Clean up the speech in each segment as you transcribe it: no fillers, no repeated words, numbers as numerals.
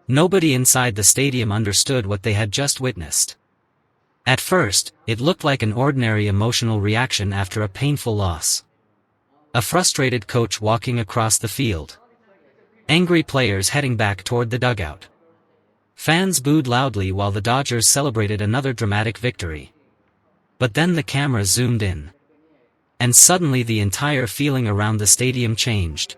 Nobody inside the stadium understood what they had just witnessed. At first, it looked like an ordinary emotional reaction after a painful loss. A frustrated coach walking across the field. Angry players heading back toward the dugout. Fans booed loudly while the Dodgers celebrated another dramatic victory. But then the camera zoomed in. And suddenly the entire feeling around the stadium changed.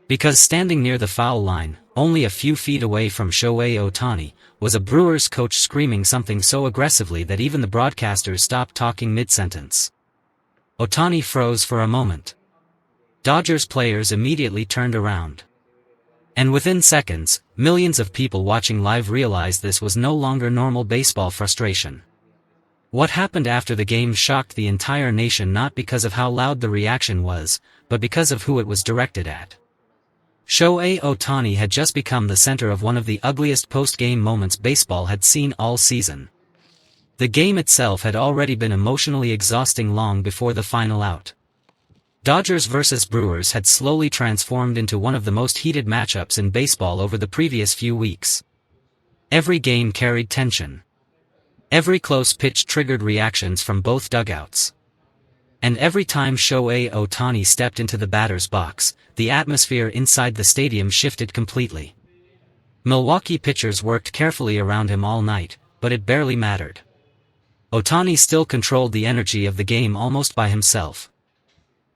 Because standing near the foul line, only a few feet away from Shohei Ohtani, was a Brewers coach screaming something so aggressively that even the broadcasters stopped talking mid-sentence. Ohtani froze for a moment. Dodgers players immediately turned around. And within seconds, millions of people watching live realized this was no longer normal baseball frustration. What happened after the game shocked the entire nation, not because of how loud the reaction was, but because of who it was directed at. Shohei Ohtani had just become the center of one of the ugliest post-game moments baseball had seen all season. The game itself had already been emotionally exhausting long before the final out. Dodgers vs. Brewers had slowly transformed into one of the most heated matchups in baseball over the previous few weeks. Every game carried tension. Every close pitch triggered reactions from both dugouts. And every time Shohei Ohtani stepped into the batter's box, the atmosphere inside the stadium shifted completely. Milwaukee pitchers worked carefully around him all night, but it barely mattered. Ohtani still controlled the energy of the game almost by himself.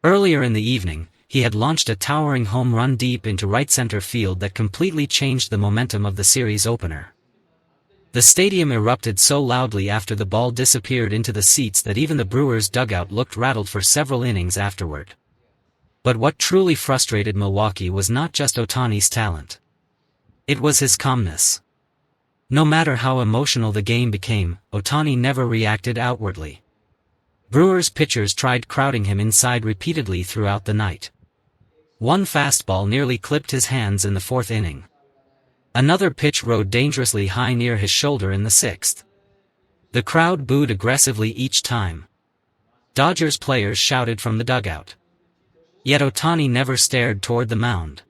Earlier in the evening, he had launched a towering home run deep into right center field that completely changed the momentum of the series opener. The stadium erupted so loudly after the ball disappeared into the seats that even the Brewers' dugout looked rattled for several innings afterward. But what truly frustrated Milwaukee was not just Ohtani's talent. It was his calmness. No matter how emotional the game became, Ohtani never reacted outwardly. Brewers pitchers tried crowding him inside repeatedly throughout the night. One fastball nearly clipped his hands in the fourth inning. Another pitch rode dangerously high near his shoulder in the sixth. The crowd booed aggressively each time. Dodgers players shouted from the dugout. Yet Ohtani never stared toward the mound.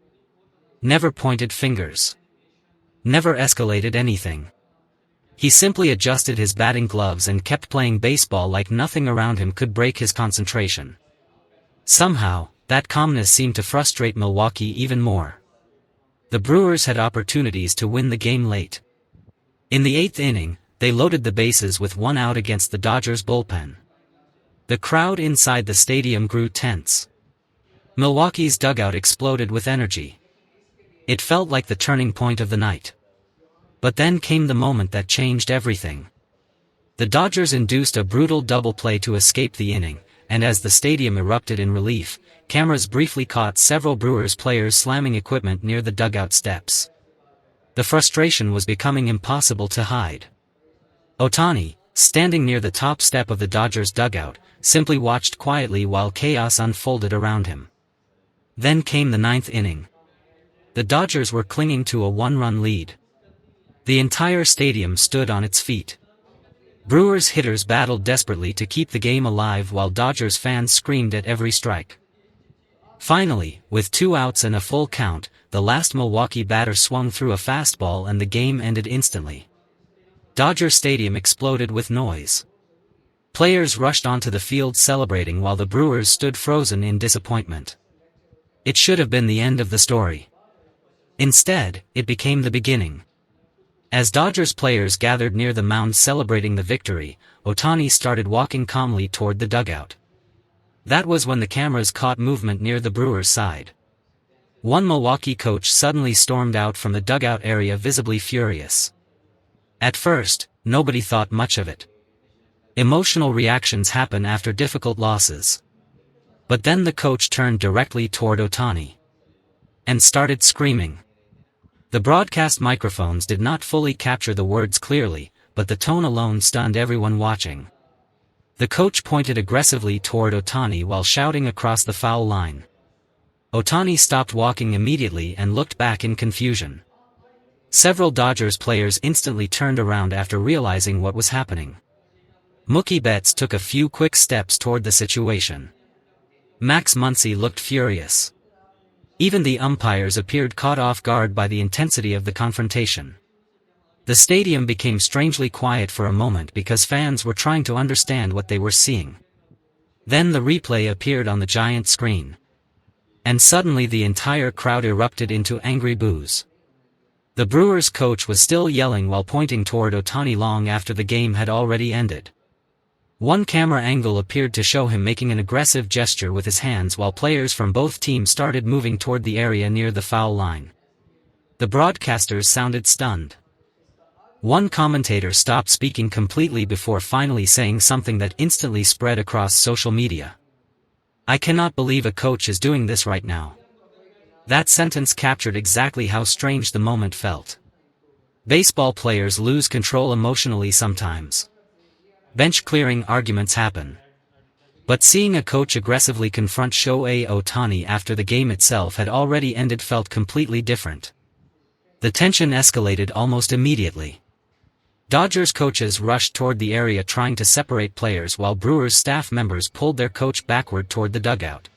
Never pointed fingers. Never escalated anything. He simply adjusted his batting gloves and kept playing baseball like nothing around him could break his concentration. Somehow, that calmness seemed to frustrate Milwaukee even more. The Brewers had opportunities to win the game late. In the eighth inning, they loaded the bases with one out against the Dodgers bullpen. The crowd inside the stadium grew tense. Milwaukee's dugout exploded with energy. It felt like the turning point of the night. But then came the moment that changed everything. The Dodgers induced a brutal double play to escape the inning, and as the stadium erupted in relief, cameras briefly caught several Brewers players slamming equipment near the dugout steps. The frustration was becoming impossible to hide. Ohtani, standing near the top step of the Dodgers dugout, simply watched quietly while chaos unfolded around him. Then came the ninth inning. The Dodgers were clinging to a one-run lead. The entire stadium stood on its feet. Brewers hitters battled desperately to keep the game alive while Dodgers fans screamed at every strike. Finally, with 2 outs and a full count, the last Milwaukee batter swung through a fastball and the game ended instantly. Dodger Stadium exploded with noise. Players rushed onto the field celebrating while the Brewers stood frozen in disappointment. It should have been the end of the story. Instead, it became the beginning. As Dodgers players gathered near the mound celebrating the victory, Ohtani started walking calmly toward the dugout. That was when the cameras caught movement near the Brewers' side. One Milwaukee coach suddenly stormed out from the dugout area visibly furious. At first, nobody thought much of it. Emotional reactions happen after difficult losses. But then the coach turned directly toward Ohtani. And started screaming. The broadcast microphones did not fully capture the words clearly, but the tone alone stunned everyone watching. The coach pointed aggressively toward Ohtani while shouting across the foul line. Ohtani stopped walking immediately and looked back in confusion. Several Dodgers players instantly turned around after realizing what was happening. Mookie Betts took a few quick steps toward the situation. Max Muncy looked furious. Even the umpires appeared caught off guard by the intensity of the confrontation. The stadium became strangely quiet for a moment because fans were trying to understand what they were seeing. Then the replay appeared on the giant screen. And suddenly the entire crowd erupted into angry boos. The Brewers coach was still yelling while pointing toward Ohtani long after the game had already ended. One camera angle appeared to show him making an aggressive gesture with his hands while players from both teams started moving toward the area near the foul line. The broadcasters sounded stunned. One commentator stopped speaking completely before finally saying something that instantly spread across social media. "I cannot believe a coach is doing this right now." That sentence captured exactly how strange the moment felt. Baseball players lose control emotionally sometimes. Bench-clearing arguments happen. But seeing a coach aggressively confront Shohei Ohtani after the game itself had already ended felt completely different. The tension escalated almost immediately. Dodgers coaches rushed toward the area trying to separate players while Brewers staff members pulled their coach backward toward the dugout.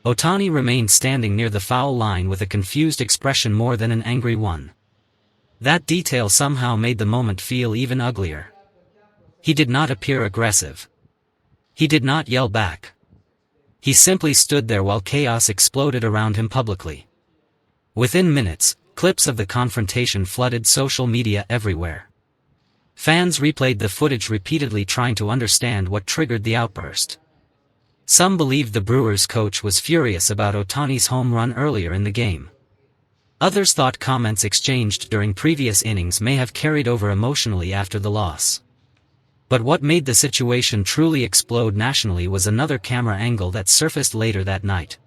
Ohtani remained standing near the foul line with a confused expression more than an angry one. That detail somehow made the moment feel even uglier. He did not appear aggressive. He did not yell back. He simply stood there while chaos exploded around him publicly. Within minutes, clips of the confrontation flooded social media everywhere. Fans replayed the footage repeatedly trying to understand what triggered the outburst. Some believed the Brewers coach was furious about Ohtani's home run earlier in the game. Others thought comments exchanged during previous innings may have carried over emotionally after the loss. But what made the situation truly explode nationally was another camera angle that surfaced later that night.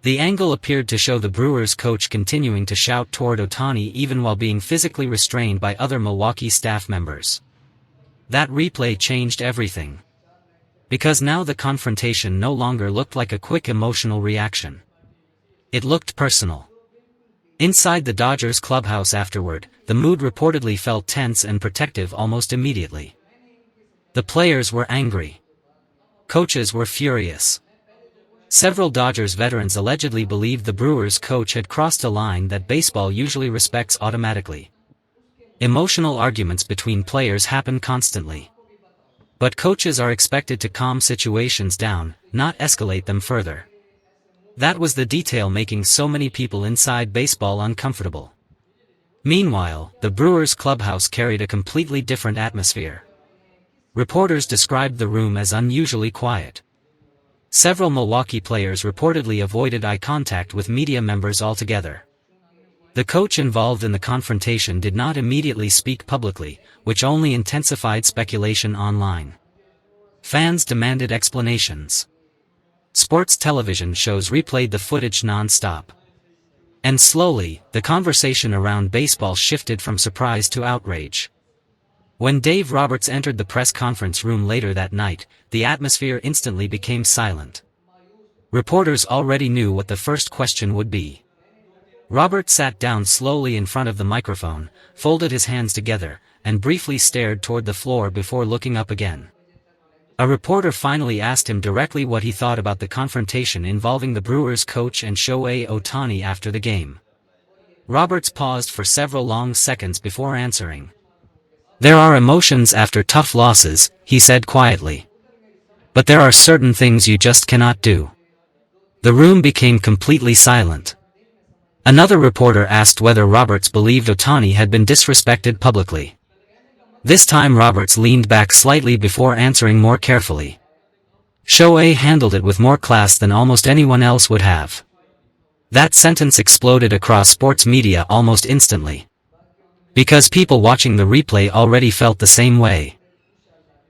The angle appeared to show the Brewers coach continuing to shout toward Ohtani even while being physically restrained by other Milwaukee staff members. That replay changed everything. Because now the confrontation no longer looked like a quick emotional reaction. It looked personal. Inside the Dodgers clubhouse afterward, the mood reportedly felt tense and protective almost immediately. The players were angry. Coaches were furious. Several Dodgers veterans allegedly believed the Brewers coach had crossed a line that baseball usually respects automatically. Emotional arguments between players happen constantly. But coaches are expected to calm situations down, not escalate them further. That was the detail making so many people inside baseball uncomfortable. Meanwhile, the Brewers clubhouse carried a completely different atmosphere. Reporters described the room as unusually quiet. Several Milwaukee players reportedly avoided eye contact with media members altogether. The coach involved in the confrontation did not immediately speak publicly, which only intensified speculation online. Fans demanded explanations. Sports television shows replayed the footage non-stop. And slowly, the conversation around baseball shifted from surprise to outrage. When Dave Roberts entered the press conference room later that night, the atmosphere instantly became silent. Reporters already knew what the first question would be. Roberts sat down slowly in front of the microphone, folded his hands together, and briefly stared toward the floor before looking up again. A reporter finally asked him directly what he thought about the confrontation involving the Brewers coach and Shohei Ohtani after the game. Roberts paused for several long seconds before answering. "There are emotions after tough losses," he said quietly. "But there are certain things you just cannot do." The room became completely silent. Another reporter asked whether Roberts believed Ohtani had been disrespected publicly. This time Roberts leaned back slightly before answering more carefully. "Shohei handled it with more class than almost anyone else would have." That sentence exploded across sports media almost instantly. Because people watching the replay already felt the same way.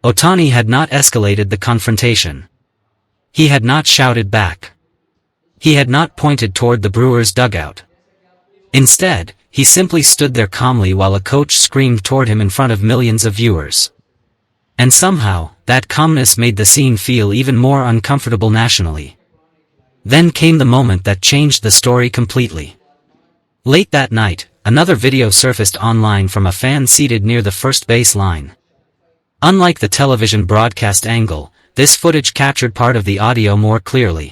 Ohtani had not escalated the confrontation. He had not shouted back. He had not pointed toward the Brewers' dugout. Instead, he simply stood there calmly while a coach screamed toward him in front of millions of viewers. And somehow, that calmness made the scene feel even more uncomfortable nationally. Then came the moment that changed the story completely. Late that night, another video surfaced online from a fan seated near the first base line. Unlike the television broadcast angle, this footage captured part of the audio more clearly.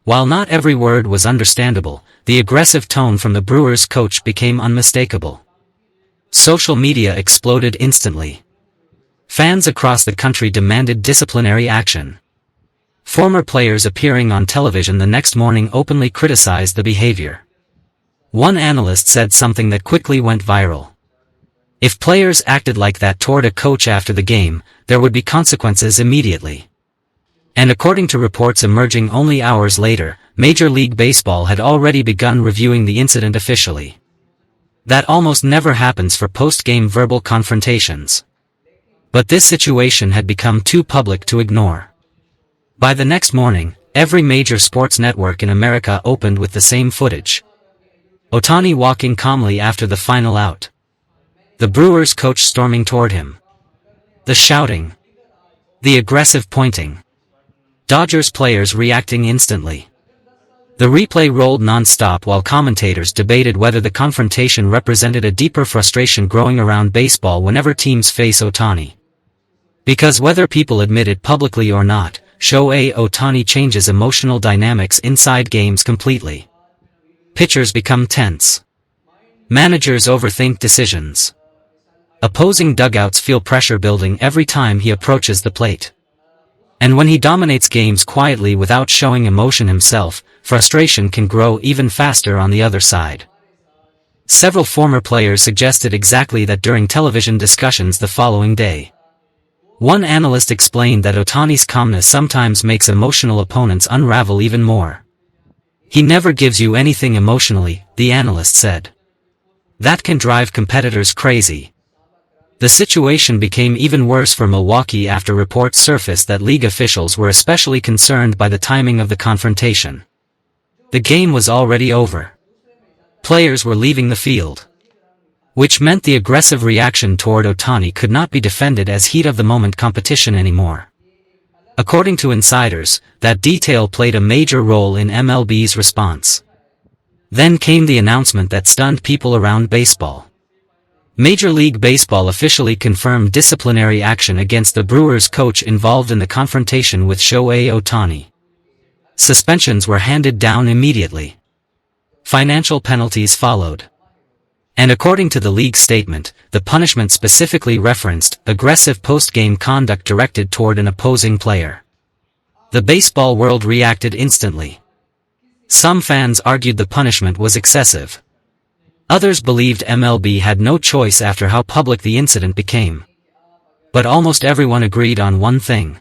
While not every word was understandable, the aggressive tone from the Brewers coach became unmistakable. Social media exploded instantly. Fans across the country demanded disciplinary action. Former players appearing on television the next morning openly criticized the behavior. One analyst said something that quickly went viral. If players acted like that toward a coach after the game, there would be consequences immediately. And according to reports emerging only hours later, Major League Baseball had already begun reviewing the incident officially. That almost never happens for post-game verbal confrontations. But this situation had become too public to ignore. By the next morning, every major sports network in America opened with the same footage. Ohtani walking calmly after the final out. The Brewers coach storming toward him. The shouting. The aggressive pointing. Dodgers players reacting instantly. The replay rolled non-stop while commentators debated whether the confrontation represented a deeper frustration growing around baseball whenever teams face Ohtani. Because whether people admit it publicly or not, Shohei Ohtani changes emotional dynamics inside games completely. Pitchers become tense. Managers overthink decisions. Opposing dugouts feel pressure building every time he approaches the plate. And when he dominates games quietly without showing emotion himself, frustration can grow even faster on the other side. Several former players suggested exactly that during television discussions the following day. One analyst explained that Ohtani's calmness sometimes makes emotional opponents unravel even more. He never gives you anything emotionally, the analyst said. That can drive competitors crazy. The situation became even worse for Milwaukee after reports surfaced that league officials were especially concerned by the timing of the confrontation. The game was already over. Players were leaving the field. Which meant the aggressive reaction toward Ohtani could not be defended as heat-of-the-moment competition anymore. According to insiders, that detail played a major role in MLB's response. Then came the announcement that stunned people around baseball. Major League Baseball officially confirmed disciplinary action against the Brewers coach involved in the confrontation with Shohei Ohtani. Suspensions were handed down immediately. Financial penalties followed. And according to the league statement, the punishment specifically referenced aggressive post-game conduct directed toward an opposing player. The baseball world reacted instantly. Some fans argued the punishment was excessive. Others believed MLB had no choice after how public the incident became. But almost everyone agreed on one thing.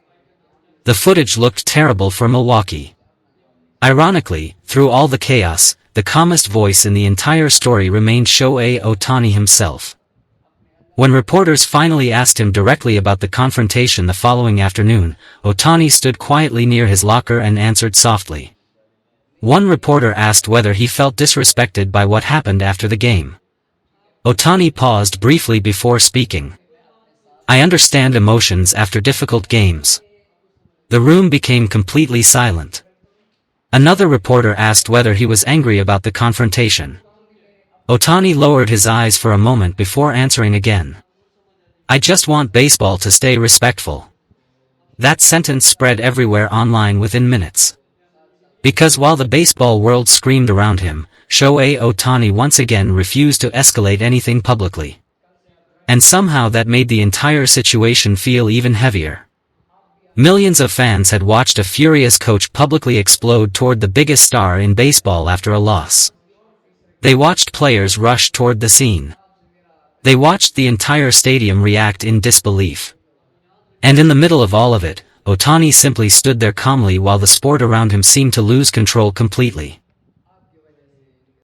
The footage looked terrible for Milwaukee. Ironically, through all the chaos, the calmest voice in the entire story remained Shohei Ohtani himself. When reporters finally asked him directly about the confrontation the following afternoon, Ohtani stood quietly near his locker and answered softly. One reporter asked whether he felt disrespected by what happened after the game. Ohtani paused briefly before speaking. "I understand emotions after difficult games." The room became completely silent. Another reporter asked whether he was angry about the confrontation. Ohtani lowered his eyes for a moment before answering again. "I just want baseball to stay respectful." That sentence spread everywhere online within minutes. Because while the baseball world screamed around him, Shohei Ohtani once again refused to escalate anything publicly. And somehow that made the entire situation feel even heavier. Millions of fans had watched a furious coach publicly explode toward the biggest star in baseball after a loss. They watched players rush toward the scene. They watched the entire stadium react in disbelief. And in the middle of all of it, Ohtani simply stood there calmly while the sport around him seemed to lose control completely.